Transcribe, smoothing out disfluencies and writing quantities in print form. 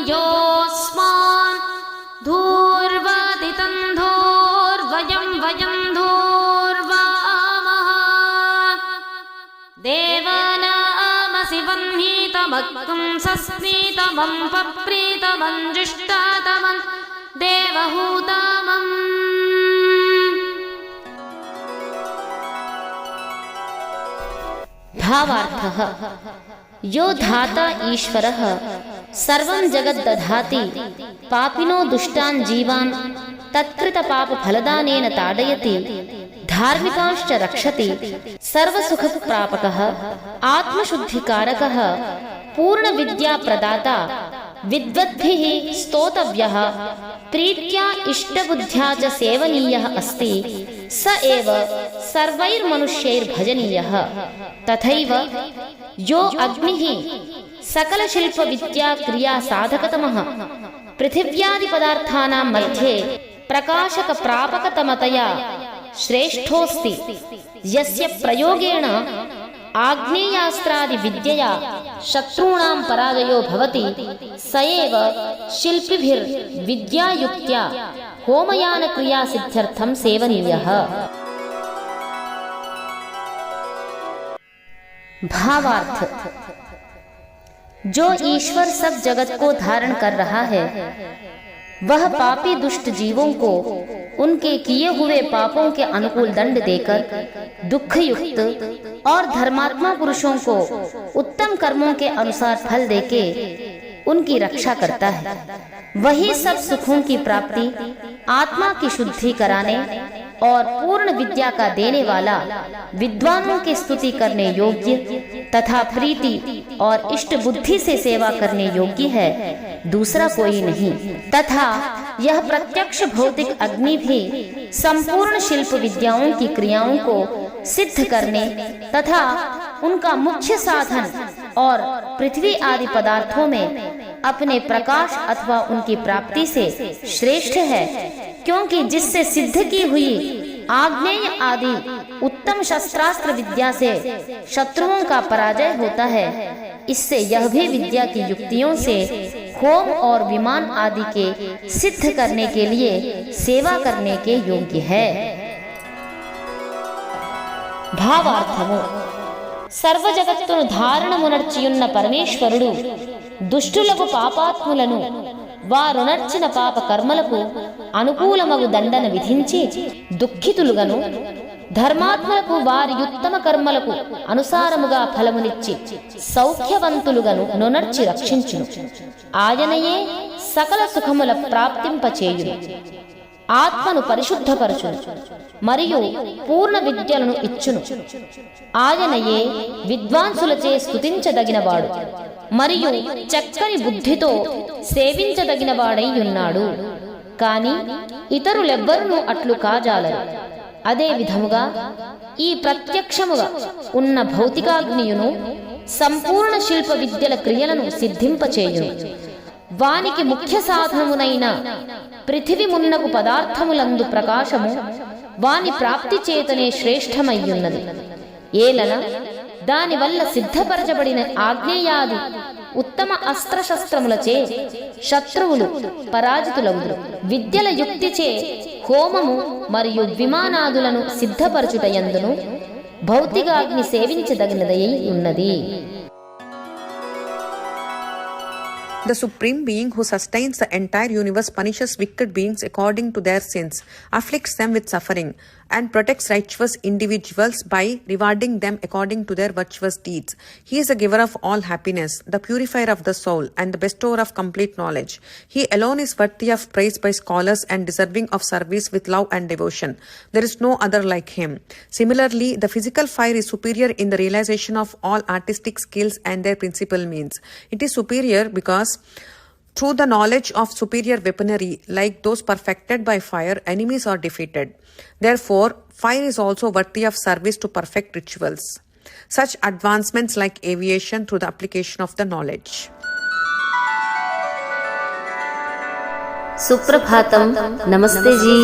योऽस्मान् धूर्वादितं धूर्वयं वयं धूर्वामः देवानामसि वह्नितमग्गं सस्मितमं पप्रीतमं जुष्टातमं देवहूतमम्। भावार्थः यो धाता ईश्वरः सर्वं जगत् दधाति पापिनो दुष्टान् जीवान् तत्कृत पाप फलदानेन ताडयति धार्मिकांश्च रक्षति सर्वसुखप्रापकः आत्मशुद्धिकारकः पूर्ण विद्या प्रदाता विद्वद्भिः स्तोतव्यः प्रीत्या इष्टबुद्ध्या च सेवनीयः अस्ति स एव सर्वैर्मनुष्यैर्भजनीयः। तथैव यो अग्निः सकलशिल्पविद्या क्रिया साधकतमः पृथिव्यादिपदार्थानां मध्ये प्रकाशकप्रापकतमतया श्रेष्ठोऽस्ति यस्य प्रयोगेण आग्नेयास्त्रादिविद्यया शत्रूणां पराजयो भवति स एव शिल्पिभिर्विद्यायुक्त्या होमयानक्रियासिद्ध्यर्थं सेवनीयः। भावार्थ जो ईश्वर सब जगत को धारण कर रहा है वह पापी दुष्ट जीवों को उनके किए हुए पापों के अनुकूल दंड देकर दुख युक्त और धर्मात्मा पुरुषों को उत्तम कर्मों के अनुसार फल देके उनकी रक्षा करता है। वही सब सुखों की प्राप्ति आत्मा की शुद्धि कराने और पूर्ण विद्या का देने वाला विद्वानों की स्तुति करने योग्य तथा प्रीति और इष्ट बुद्धि से सेवा करने योग्य है, दूसरा कोई नहीं। तथा यह प्रत्यक्ष भौतिक अग्नि भी संपूर्ण शिल्प विद्याओं की क्रियाओं को सिद्ध करने तथा उनका मुख्य साधन और पृथ्वी आदि पदार्थों में अपने प्रकाश अथवा उनकी प्राप्ति से श्रेष्ठ है, क्योंकि जिससे सिद्ध की हुई आग्नेय आदि उत्तम शस्त्रास्त्र विद्या से शत्रुओं का पराजय होता है। इससे यह भी विद्या की युक्तियों से होम और विमान आदि के सिद्ध करने के लिए सेवा करने के योग्य है। భావార్థము సర్వ జగత్తును ధారణమునర్చియున్న పరమేశ్వరుడు దుష్టులకు పాపాత్ములను వారునర్చిన పాప కర్మలకు అనుకూలమగు దండన విధించి దుఃఖితులుగను ధర్మాత్మలకు వారి ఉత్తమ కర్మలకు అనుసారముగా ఫలమునిచ్చి సౌఖ్యవంతులుగను నొనర్చి రక్షించును. ఆయనయే సకల సుఖముల ప్రాప్తింపచేయును, ఆత్మను పరిశుద్ధపరచును మరియు పూర్ణ విద్యలను ఇచ్చును. ఆయనయే విద్వాంసులచే స్తుతించదగినవాడు మరియు చక్కని బుద్ధితో సేవించదగినవాడై ఉన్నాడు. కాని ఇతరులెవ్వరునూ అట్లు కాజాలరు. అదే విధముగా ఈ ప్రత్యక్షముగా ఉన్న భౌతికాగ్నియును సంపూర్ణ శిల్ప విద్యల క్రియలను సిద్ధింపచేయును. వానికి ముఖ్య సాధనమునైన పృథివి మున్నగు పదార్థములందు ప్రకాశము వాని ప్రాప్తి చేతనే శ్రేష్టమయ్యున్నది. ఏలన దానివల్ల సిద్ధపరచబడిన ఆగ్నేయాది ఉత్తమ అస్త్రశస్త్రములచే శత్రువులు పరాజితులవుదురు. విద్యల యుక్తిచే హోమము మరియు విమానాదులను సిద్ధపరచుటయందును భౌతికాగ్ని సేవించదగినదై ఉన్నది. The Supreme Being who sustains the entire universe punishes wicked beings according to their sins, afflicts them with suffering, and protects righteous individuals by rewarding them according to their virtuous deeds. He is the giver of all happiness, the purifier of the soul, and the bestower of complete knowledge. He alone is worthy of praise by scholars and deserving of service with love and devotion. There is no other like him. Similarly, the physical fire is superior in the realization of all artistic skills and their principal means. It is superior because through the knowledge of superior weaponry, like those perfected by fire, enemies are defeated. Therefore, fire is also worthy of service to perfect rituals. Such advancements like aviation through the application of the knowledge. Suprabhatam, नमस्ते जी।